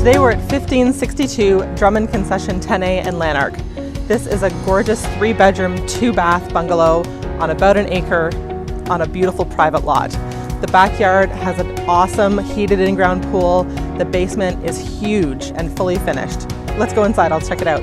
Today we're at 1562 Drummond Concession 10A in Lanark. This is a gorgeous 3-bedroom, 2-bath bungalow on about an acre on a beautiful private lot. The backyard has an awesome heated in-ground pool. The basement is huge and fully finished. Let's go inside, I'll check it out.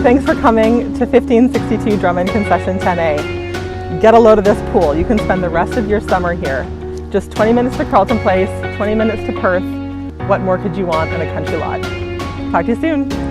Thanks for coming to 1562 Drummond Concession 10A. Get a load of this pool. You can spend the rest of your summer here. Just 20 minutes to Carleton Place, 20 minutes to Perth. What more could you want in a country lot? Talk to you soon.